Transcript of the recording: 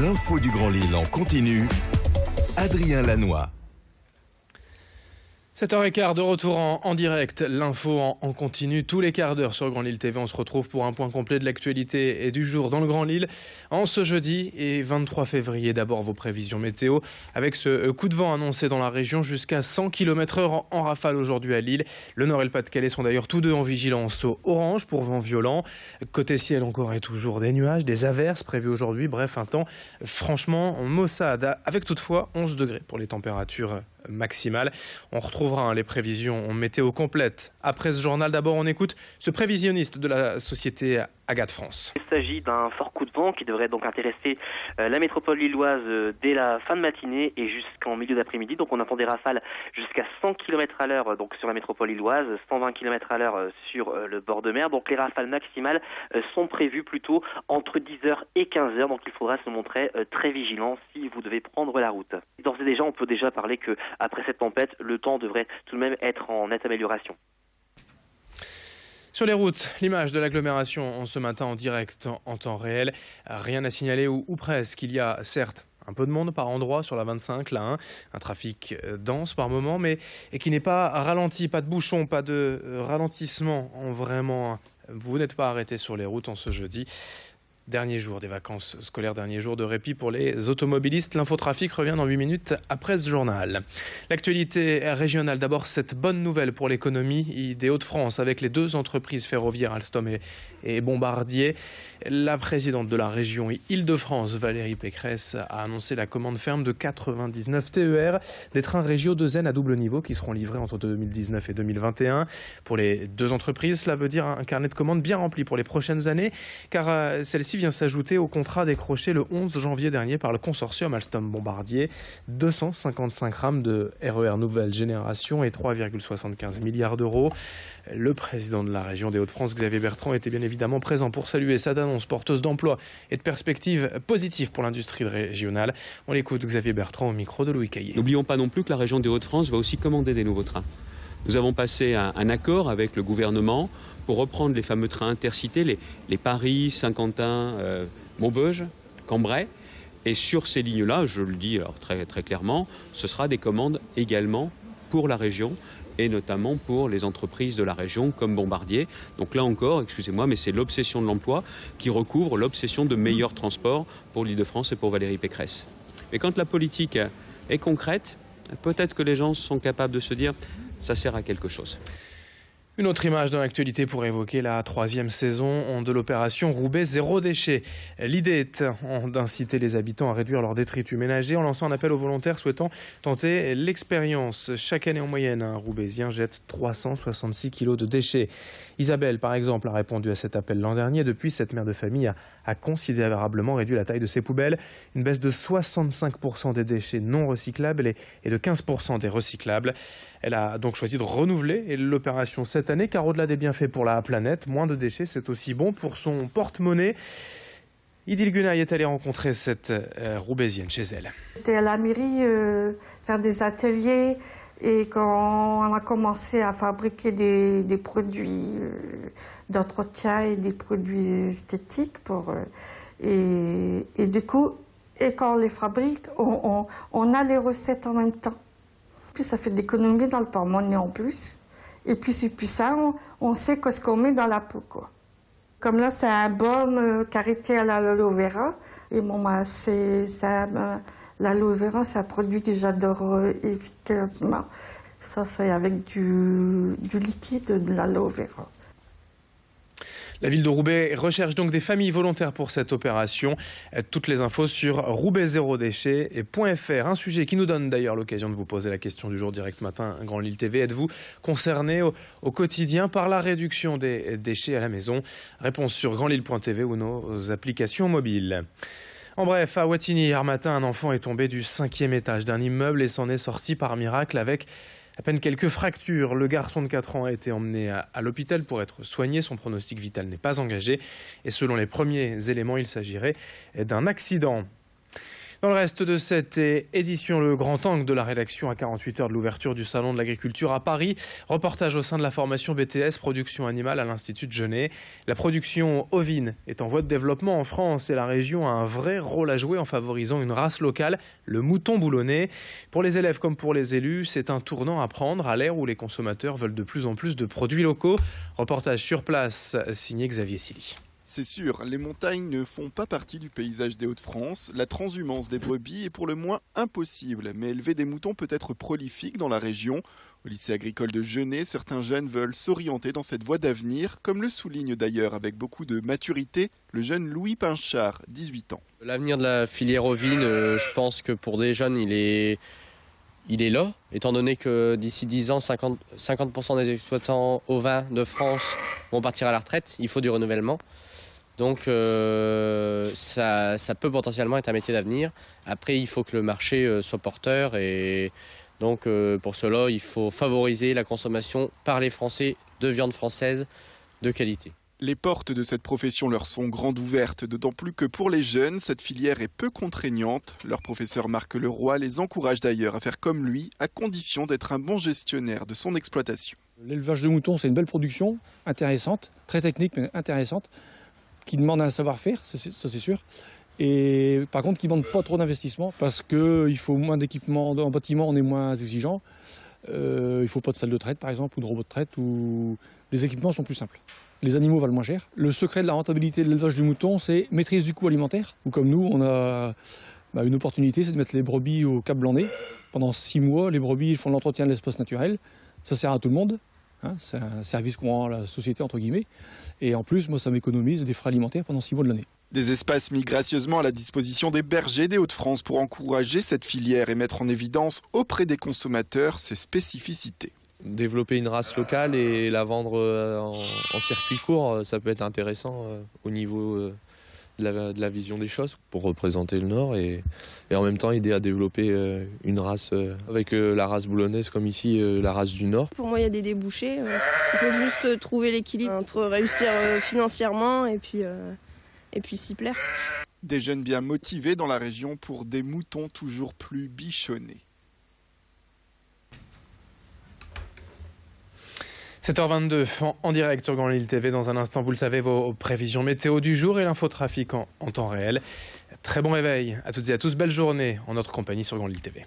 L'info du Grand Lille en continu. Adrien Lanois. 7h15 de retour en direct, l'info en continu tous les quarts d'heure sur Grand Lille TV. On se retrouve pour un point complet de l'actualité et du jour dans le Grand Lille en ce jeudi et 23 février. D'abord vos prévisions météo avec ce coup de vent annoncé dans la région jusqu'à 100 km/h en rafale aujourd'hui à Lille. Le Nord et le Pas-de-Calais sont d'ailleurs tous deux en vigilance orange pour vent violent. Côté ciel encore et toujours des nuages, des averses prévues aujourd'hui. Bref, un temps franchement maussade avec toutefois 11 degrés pour les températures maximale. On retrouvera les prévisions météo complètes après ce journal. D'abord, on écoute ce prévisionniste de la société Agat France. Il s'agit d'un fort coup de vent qui devrait donc intéresser la métropole lilloise dès la fin de matinée et jusqu'en milieu d'après-midi. Donc on attend des rafales jusqu'à 100 km à l'heure donc sur la métropole lilloise, 120 km à l'heure sur le bord de mer. Donc les rafales maximales sont prévues plutôt entre 10h et 15h. Donc il faudra se montrer très vigilant si vous devez prendre la route. D'ores et déjà, on peut déjà parler que après cette tempête, le temps devrait tout de même être en nette amélioration. Sur les routes, l'image de l'agglomération ce matin en direct en temps réel. Rien à signaler ou presque. Il y a certes un peu de monde par endroit sur la 25, la 1, un trafic dense par moment, mais qui n'est pas ralenti, pas de bouchon, pas de ralentissement. Vraiment, vous n'êtes pas arrêté sur les routes en ce jeudi. Dernier jour des vacances scolaires, dernier jour de répit pour les automobilistes. L'infotrafic revient dans 8 minutes après ce journal. L'actualité régionale, d'abord cette bonne nouvelle pour l'économie des Hauts-de-France avec les deux entreprises ferroviaires Alstom et Bombardier. La présidente de la région Île-de-France, Valérie Pécresse, a annoncé la commande ferme de 99 TER, des trains Régio 2N à double niveau qui seront livrés entre 2019 et 2021. Pour les deux entreprises, cela veut dire un carnet de commandes bien rempli pour les prochaines années, car celle-ci vient s'ajouter au contrat décroché le 11 janvier dernier par le consortium Alstom-Bombardier. 255 rames de RER nouvelle génération et 3,75 milliards d'euros. Le président de la région des Hauts-de-France, Xavier Bertrand, était bien évidemment présent pour saluer cette annonce porteuse d'emploi et de perspectives positives pour l'industrie régionale. On l'écoute, Xavier Bertrand, au micro de Louis Caillé. N'oublions pas non plus que la région des Hauts-de-France va aussi commander des nouveaux trains. Nous avons passé un accord avec le gouvernement pour reprendre les fameux trains intercités, les Paris, Saint-Quentin, Maubeuge, Cambrai. Et sur ces lignes-là, je le dis alors très, très clairement, ce sera des commandes également pour la région et notamment pour les entreprises de la région comme Bombardier. Donc là encore, excusez-moi, mais c'est l'obsession de l'emploi qui recouvre l'obsession de meilleurs transports pour l'Île-de-France et pour Valérie Pécresse. Mais quand la politique est concrète, peut-être que les gens sont capables de se dire ça sert à quelque chose. Une autre image dans l'actualité pour évoquer la 3e saison de l'opération Roubaix zéro déchet. L'idée est d'inciter les habitants à réduire leurs détritus ménagers en lançant un appel aux volontaires souhaitant tenter l'expérience. Chaque année en moyenne, un Roubaixien jette 366 kilos de déchets. Isabelle, par exemple, a répondu à cet appel l'an dernier. Depuis, cette mère de famille a considérablement réduit la taille de ses poubelles. Une baisse de 65% des déchets non recyclables et de 15% des recyclables. Elle a donc choisi de renouveler l'opération cette année, car au-delà des bienfaits pour la planète, moins de déchets, c'est aussi bon pour son porte-monnaie. Idil Gunay est allée rencontrer cette Roubaisienne chez elle. J'étais à la mairie faire des ateliers et quand on a commencé à fabriquer des produits d'entretien et des produits esthétiques et du coup, et quand on les fabrique, on a les recettes en même temps. Puis ça fait de l'économie dans le porte-monnaie en plus. Et puis c'est plus ça, on sait ce qu'on met dans la peau, quoi. Comme là, c'est un baume karité à l'aloe vera. Et bon, l'aloe vera, c'est un produit que j'adore efficacement. Ça, c'est avec du liquide de l'aloe vera. La ville de Roubaix recherche donc des familles volontaires pour cette opération. Toutes les infos sur roubaixzérodéchet.fr. Un sujet qui nous donne d'ailleurs l'occasion de vous poser la question du jour direct matin, Grand Lille TV. Êtes-vous concerné au quotidien par la réduction des déchets à la maison? Réponse sur grandlille.tv ou nos applications mobiles. En bref, à Wattignies, hier matin, un enfant est tombé du 5e étage d'un immeuble et s'en est sorti par miracle avec à peine quelques fractures. Le garçon de 4 ans a été emmené à l'hôpital pour être soigné. Son pronostic vital n'est pas engagé. Et selon les premiers éléments, il s'agirait d'un accident. Dans le reste de cette édition, le grand angle de la rédaction à 48 heures de l'ouverture du Salon de l'Agriculture à Paris. Reportage au sein de la formation BTS Production Animale à l'Institut de Genève. La production ovine est en voie de développement en France et la région a un vrai rôle à jouer en favorisant une race locale, le mouton boulonnais. Pour les élèves comme pour les élus, c'est un tournant à prendre à l'ère où les consommateurs veulent de plus en plus de produits locaux. Reportage sur place, signé Xavier Silly. C'est sûr, les montagnes ne font pas partie du paysage des Hauts-de-France. La transhumance des brebis est pour le moins impossible, mais élever des moutons peut être prolifique dans la région. Au lycée agricole de Genève, certains jeunes veulent s'orienter dans cette voie d'avenir, comme le souligne d'ailleurs avec beaucoup de maturité le jeune Louis Pinchard, 18 ans. L'avenir de la filière ovine, je pense que pour des jeunes, il est là, étant donné que d'ici 10 ans, 50% des exploitants ovins de France vont partir à la retraite. Il faut du renouvellement. Donc ça peut potentiellement être un métier d'avenir. Après, il faut que le marché soit porteur et donc pour cela, il faut favoriser la consommation par les Français de viande française de qualité. Les portes de cette profession leur sont grandes ouvertes, d'autant plus que pour les jeunes, cette filière est peu contraignante. Leur professeur Marc Leroy les encourage d'ailleurs à faire comme lui, à condition d'être un bon gestionnaire de son exploitation. L'élevage de moutons, c'est une belle production, intéressante, très technique mais intéressante, qui demande un savoir-faire, ça c'est sûr. Et par contre, qui ne demande pas trop d'investissement, parce qu'il faut moins d'équipement en bâtiment, on est moins exigeant. Il ne faut pas de salle de traite par exemple, ou de robot de traite, où les équipements sont plus simples. Les animaux valent moins cher. Le secret de la rentabilité de l'élevage du mouton, c'est maîtrise du coût alimentaire. Ou comme nous, on a une opportunité, c'est de mettre les brebis au Cap Blanc-Nez. Pendant 6 mois, les brebis font l'entretien de l'espace naturel. Ça sert à tout le monde. C'est un service qu'on rend à la société, entre guillemets. Et en plus, moi, ça m'économise des frais alimentaires pendant 6 mois de l'année. Des espaces mis gracieusement à la disposition des bergers des Hauts-de-France pour encourager cette filière et mettre en évidence auprès des consommateurs ses spécificités. Développer une race locale et la vendre en circuit court, ça peut être intéressant au niveau de la vision des choses pour représenter le Nord et en même temps aider à développer une race avec la race boulonnaise comme ici, la race du Nord. Pour moi, il y a des débouchés. Il faut juste trouver l'équilibre entre réussir financièrement et puis s'y plaire. Des jeunes bien motivés dans la région pour des moutons toujours plus bichonnés. 7h22 en direct sur Grand Lille TV. Dans un instant, vous le savez, vos prévisions météo du jour et l'infotrafic en temps réel. Très bon réveil à toutes et à tous. Belle journée en notre compagnie sur Grand Lille TV.